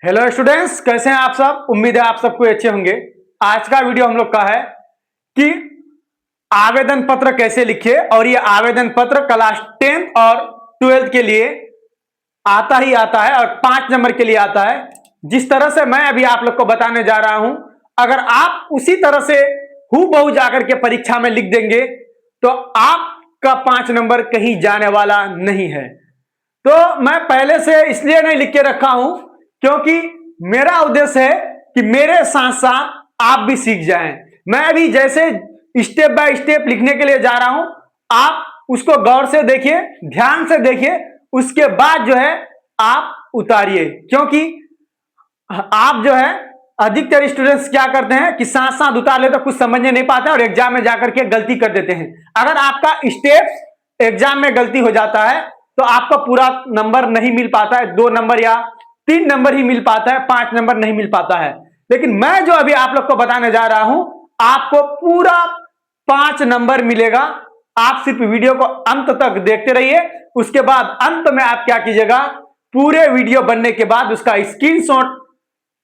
Hello students, कैसे हैं आप सब। उम्मीद है आप सबको अच्छे होंगे। आज का वीडियो हम लोग का है कि आवेदन पत्र कैसे लिखे, और ये आवेदन पत्र क्लास 10 और 12 के लिए आता ही आता है और 5 नंबर के लिए आता है। जिस तरह से मैं अभी आप लोग को बताने जा रहा हूं, अगर आप उसी तरह से हूबहू जाकर के परीक्षा में लिख देंगे तो आपका 5 नंबर कहीं जाने वाला नहीं है। तो मैं पहले से इसलिए नहीं लिख के रखा हूं क्योंकि मेरा उद्देश्य है कि मेरे साथ साथ आप भी सीख जाएं। मैं अभी जैसे स्टेप बाय स्टेप लिखने के लिए जा रहा हूं, आप उसको गौर से देखिए, ध्यान से देखिए, उसके बाद जो है आप उतारिए। क्योंकि आप जो है अधिकतर स्टूडेंट्स क्या करते हैं कि साथ साथ उतार लेते तो कुछ समझने नहीं पाते और एग्जाम में जाकर के गलती कर देते हैं। अगर आपका स्टेप एग्जाम में गलती हो जाता है तो आपको पूरा नंबर नहीं मिल पाता है, 2 नंबर या 3 नंबर ही मिल पाता है, 5 नंबर नहीं मिल पाता है। लेकिन मैं जो अभी आप लोग को बताने जा रहा हूं, आपको पूरा 5 नंबर मिलेगा। आप सिर्फ वीडियो को अंत तक देखते रहिए। उसके बाद अंत में आप क्या कीजिएगा, पूरे वीडियो बनने के बाद उसका स्क्रीनशॉट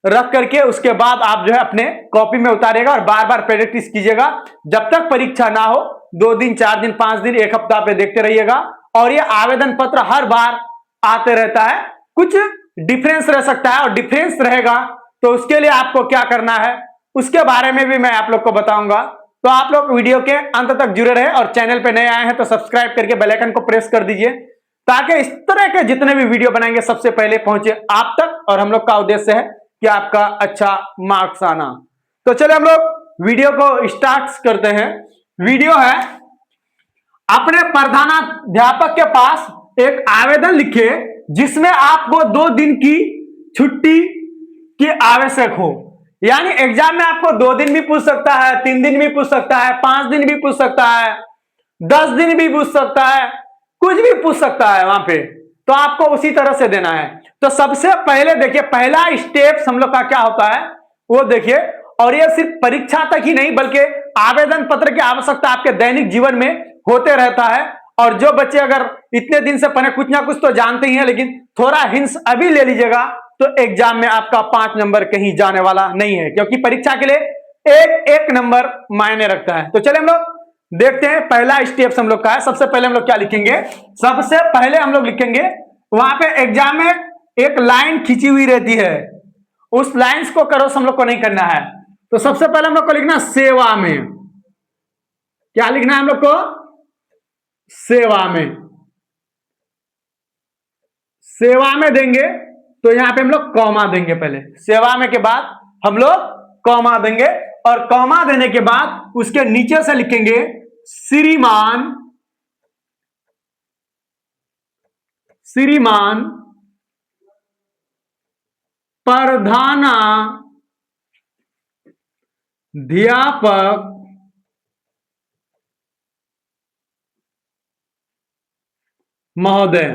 रख करके उसके बाद आप जो है अपने कॉपी में उतारेगा और बार बार प्रैक्टिस कीजिएगा। जब तक परीक्षा ना हो, 2 दिन, 4 दिन, 5 दिन, 1 हफ्ता पे देखते रहिएगा। और ये आवेदन पत्र हर बार आते रहता है, कुछ डिफरेंस रह सकता है और डिफरेंस रहेगा तो उसके लिए आपको क्या करना है उसके बारे में भी मैं आप लोग को बताऊंगा। तो आप लोग वीडियो के अंत तक जुड़े रहे और चैनल पे नए आए हैं तो सब्सक्राइब करके बेल आइकन को प्रेस कर दीजिए ताकि इस तरह के जितने भी वीडियो बनाएंगे सबसे पहले पहुंचे आप तक। और हम लोग का उद्देश्य है कि आपका अच्छा मार्क्स आना। तो चलिए हम लोग वीडियो को स्टार्ट करते हैं। वीडियो है, अपने प्रधानाध्यापक के पास एक आवेदन लिखे जिसमें आपको 2 दिन की छुट्टी की आवश्यक हो। यानी एग्जाम में आपको 2 दिन भी पूछ सकता है, 3 दिन भी पूछ सकता है, 5 दिन भी पूछ सकता है, 10 दिन भी पूछ सकता है, कुछ भी पूछ सकता है वहां पे। तो आपको उसी तरह से देना है। तो सबसे पहले देखिए, पहला स्टेप हम लोग का क्या होता है वो देखिए। और ये सिर्फ परीक्षा तक ही नहीं बल्कि आवेदन पत्र की आवश्यकता आपके दैनिक जीवन में होते रहता है। और जो बच्चे अगर इतने दिन से पढ़े कुछ ना कुछ तो जानते ही हैं, लेकिन थोड़ा हिंस अभी ले लीजिएगा तो एग्जाम में आपका 5 नंबर कहीं जाने वाला नहीं है, क्योंकि परीक्षा के लिए एक एक नंबर मायने रखता है। तो चले हम लोग देखते हैं पहला स्टेप हम लोग का है। सबसे पहले हम लोग क्या लिखेंगे, सबसे पहले हम लोग लिखेंगे वहां पे एग्जाम में एक लाइन खींची हुई रहती है, उस लाइंस को क्रॉस हम लोग को नहीं करना है। तो सबसे पहले हम लोग को लिखना सेवा में। क्या लिखना है हम लोग को, सेवा में। सेवा में देंगे तो यहां पे हम लोग कॉमा देंगे। पहले सेवा में के बाद हम लोग कॉमा देंगे और कॉमा देने के बाद उसके नीचे से लिखेंगे श्रीमान, श्रीमान प्रधानाध्यापक महोदय।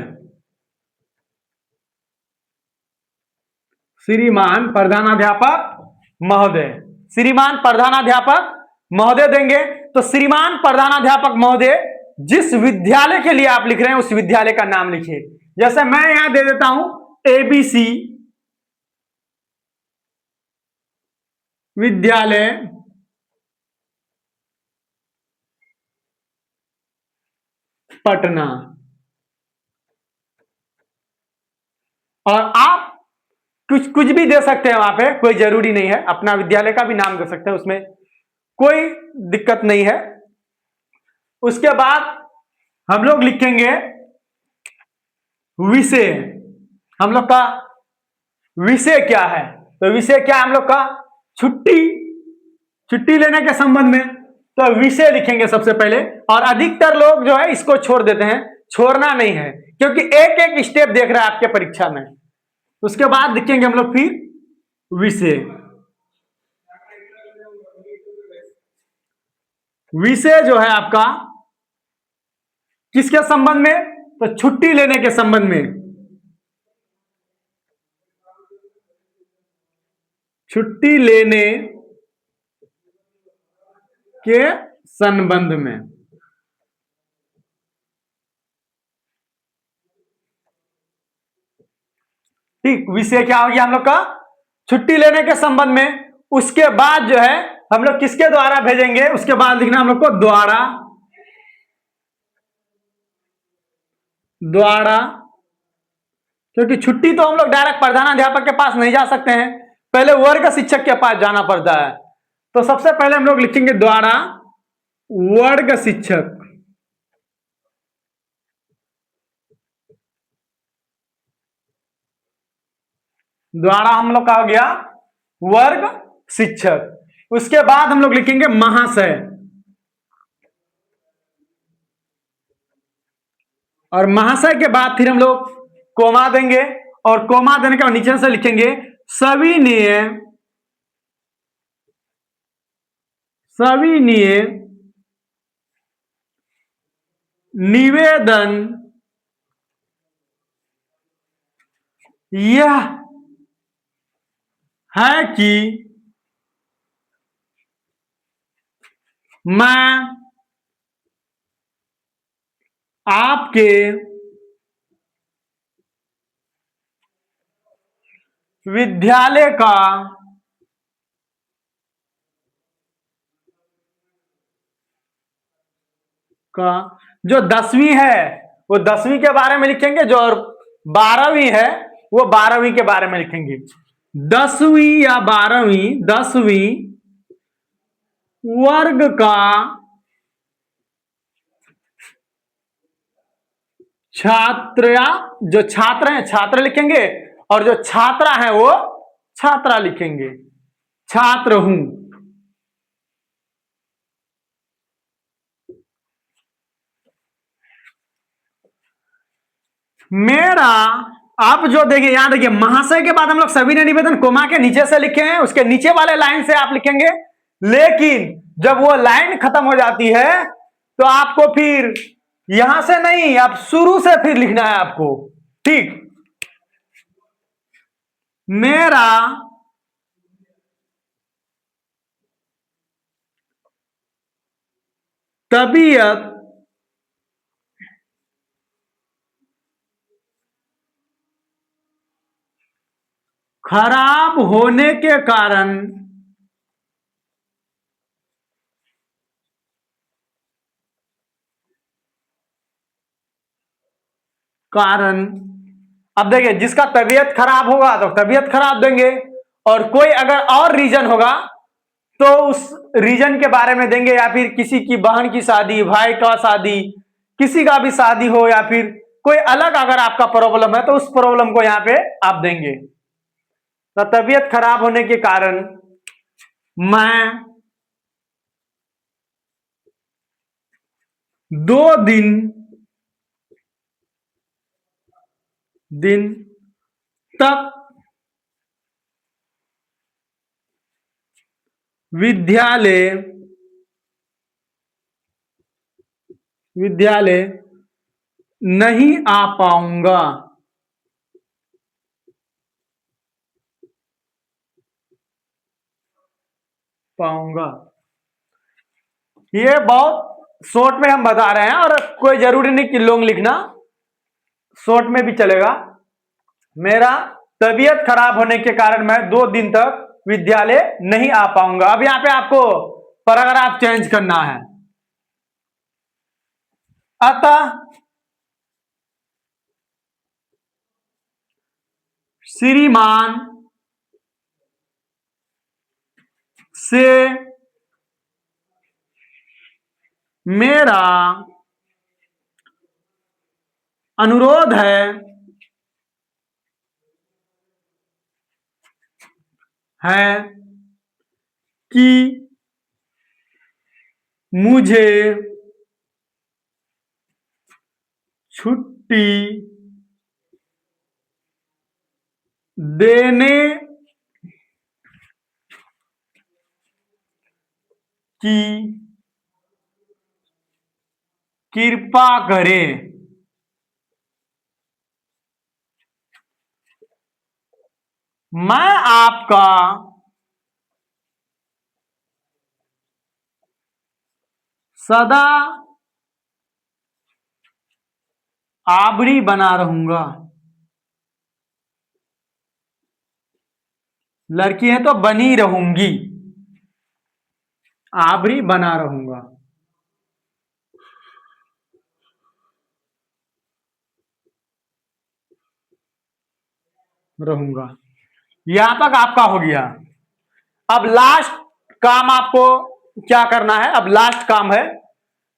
श्रीमान प्रधानाध्यापक महोदय, श्रीमान प्रधानाध्यापक महोदय देंगे। तो श्रीमान प्रधानाध्यापक महोदय जिस विद्यालय के लिए आप लिख रहे हैं उस विद्यालय का नाम लिखिए। जैसे मैं यहां दे देता हूं एबीसी विद्यालय पटना। और आप कुछ कुछ भी दे सकते हैं, वहां पे कोई जरूरी नहीं है, अपना विद्यालय का भी नाम दे सकते हैं, उसमें कोई दिक्कत नहीं है। उसके बाद हम लोग लिखेंगे विषय। हम लोग का विषय क्या है, तो विषय क्या है हम लोग का, छुट्टी, छुट्टी लेने के संबंध में। तो विषय लिखेंगे सबसे पहले। और अधिकतर लोग जो है इसको छोड़ देते हैं, छोड़ना नहीं है क्योंकि एक एक स्टेप देख रहा है आपके परीक्षा में। उसके बाद लिखेंगे हम लोग फिर विषय। विषय जो है आपका किसके संबंध में, तो छुट्टी लेने के संबंध में, छुट्टी लेने के संबंध में। ठीक, विषय क्या हो गया हम लोग का छुट्टी लेने के संबंध में। उसके बाद जो है हम लोग किसके द्वारा भेजेंगे, उसके बाद लिखना हम लोग को द्वारा, द्वारा, क्योंकि छुट्टी तो हम लोग डायरेक्ट प्रधानाध्यापक के पास नहीं जा सकते हैं, पहले वर्ग शिक्षक के पास जाना पड़ता है। तो सबसे पहले हम लोग लिखेंगे द्वारा वर्ग शिक्षक, द्वारा हम लोग का हो गया वर्ग शिक्षक। उसके बाद हम लोग लिखेंगे महाशय, और महाशय के बाद फिर हम लोग कोमा देंगे, और कोमा देने के बाद नीचे से लिखेंगे सविनय, सविनय निवेदन यह है कि मैं आपके विद्यालय का जो 10वीं है वो 10वीं के बारे में लिखेंगे, जो 12वीं है वो 12वीं के बारे में लिखेंगे। 10वीं या 12वीं, 10वीं वर्ग का छात्र, या जो छात्र हैं छात्र लिखेंगे, और जो छात्रा है वो छात्रा लिखेंगे, छात्र हूं। मेरा, आप जो देखिए यहां देखिए महाशय के बाद हम लोग सभी ने निवेदन कोमा के नीचे से लिखे हैं, उसके नीचे वाले लाइन से आप लिखेंगे, लेकिन जब वो लाइन खत्म हो जाती है तो आपको फिर यहां से नहीं, आप शुरू से फिर लिखना है आपको, ठीक। मेरा तबीयत खराब होने के कारण, अब देखिए जिसका तबीयत खराब होगा तो तबीयत खराब देंगे, और कोई अगर और रीजन होगा तो उस रीजन के बारे में देंगे, या फिर किसी की बहन की शादी, भाई का शादी, किसी का भी शादी हो, या फिर कोई अलग अगर आपका प्रॉब्लम है तो उस प्रॉब्लम को यहां पे आप देंगे। तो तबीयत खराब होने के कारण मैं 2 दिन तक विद्यालय नहीं आ पाऊंगा, ये बहुत शॉर्ट में हम बता रहे हैं, और कोई जरूरी नहीं कि लॉन्ग लिखना, शॉर्ट में भी चलेगा। मेरा तबीयत खराब होने के कारण मैं 2 दिन तक विद्यालय नहीं आ पाऊंगा। अब यहां पे आपको पैराग्राफ चेंज करना है। अतः श्रीमान से मेरा अनुरोध है कि मुझे छुट्टी देने की कृपा करें। मैं आपका सदा आभारी बना रहूंगा। लड़की है तो बनी रहूंगी, आबरी बना रहूंगा। रहूंगा, यहां तक आपका हो गया। अब लास्ट काम आपको क्या करना है, अब लास्ट काम है,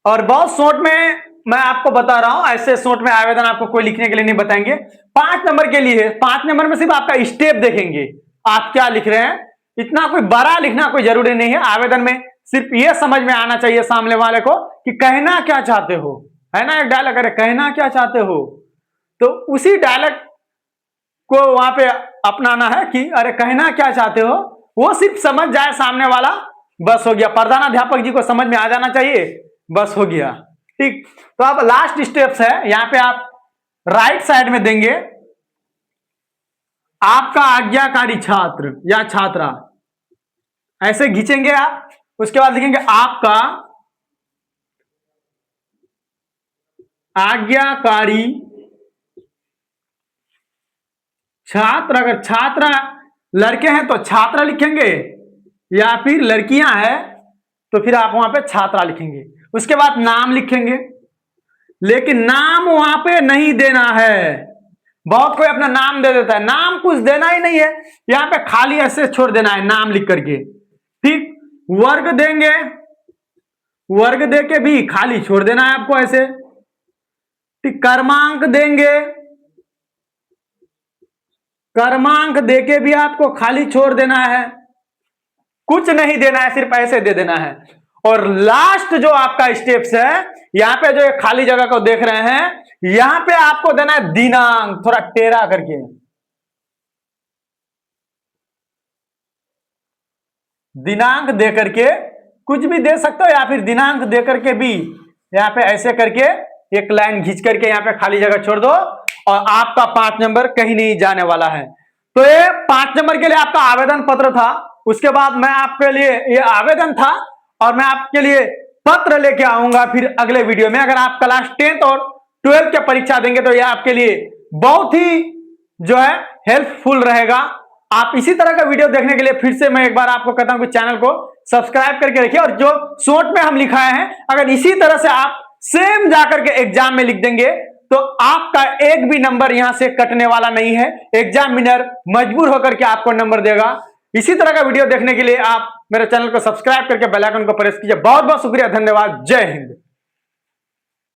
और बहुत शॉर्ट में मैं आपको बता रहा हूं, ऐसे शॉर्ट में आवेदन आपको कोई लिखने के लिए नहीं बताएंगे। 5 नंबर के लिए, 5 नंबर में सिर्फ आपका स्टेप देखेंगे, आप क्या लिख रहे हैं। इतना कोई बड़ा लिखना कोई जरूरी नहीं है आवेदन में, सिर्फ यह समझ में आना चाहिए सामने वाले को कि कहना क्या चाहते हो, है ना। एक डायलॉग, अरे कहना क्या चाहते हो, तो उसी डायलॉग को वहां पे अपनाना है कि अरे कहना क्या चाहते हो, वो सिर्फ समझ जाए सामने वाला, बस हो गया। प्रधानाध्यापक जी को समझ में आ जाना चाहिए, बस हो गया। ठीक, तो अब लास्ट स्टेप्स है, यहां पे आप राइट साइड में देंगे आपका आज्ञाकारी छात्र या छात्रा, ऐसे खींचेंगे आप। उसके बाद लिखेंगे आपका आज्ञाकारी छात्र। अगर छात्रा लड़के हैं तो छात्रा लिखेंगे, या फिर लड़कियां हैं तो फिर आप वहां पे छात्रा लिखेंगे। उसके बाद नाम लिखेंगे, लेकिन नाम वहां पे नहीं देना है। बहुत कोई अपना नाम दे देता है, नाम कुछ देना ही नहीं है, यहां पे खाली ऐसे छोड़ देना है नाम लिख करके। ठीक, वर्ग देंगे, वर्ग दे के भी खाली छोड़ देना है आपको ऐसे। ठीक, क्रमांक देंगे, क्रमांक देके भी आपको खाली छोड़ देना है, कुछ नहीं देना है, सिर्फ ऐसे दे देना है। और लास्ट जो आपका स्टेप्स है, यहां पे जो खाली जगह को देख रहे हैं, यहां पे आपको देना है दिनांक, थोड़ा टेढ़ा करके दिनांक दे करके कुछ भी दे सकते हो, या फिर दिनांक दे करके भी यहां पे ऐसे करके एक लाइन खींच करके यहां पे खाली जगह छोड़ दो, और आपका 5 नंबर कहीं नहीं जाने वाला है। तो ये 5 नंबर के लिए आपका आवेदन पत्र था। उसके बाद मैं आपके लिए, ये आवेदन था और मैं आपके लिए पत्र लेके आऊंगा फिर अगले वीडियो में। अगर आप क्लास 10th और 12th की परीक्षा देंगे तो यह आपके लिए बहुत ही जो है हेल्पफुल रहेगा। आप इसी तरह का वीडियो देखने के लिए फिर से मैं एक बार आपको कहता हूं कि चैनल को सब्सक्राइब करके रखिए, और जो शॉर्ट में हम लिखाए हैं अगर इसी तरह से आप सेम जाकर के एग्जाम में लिख देंगे तो आपका एक भी नंबर यहां से कटने वाला नहीं है। एग्जामिनर मजबूर होकर के आपको नंबर देगा। इसी तरह का वीडियो देखने के लिए आप मेरे चैनल को सब्सक्राइब करके बेल आइकन को प्रेस कीजिए। बहुत बहुत शुक्रिया, धन्यवाद, जय हिंद।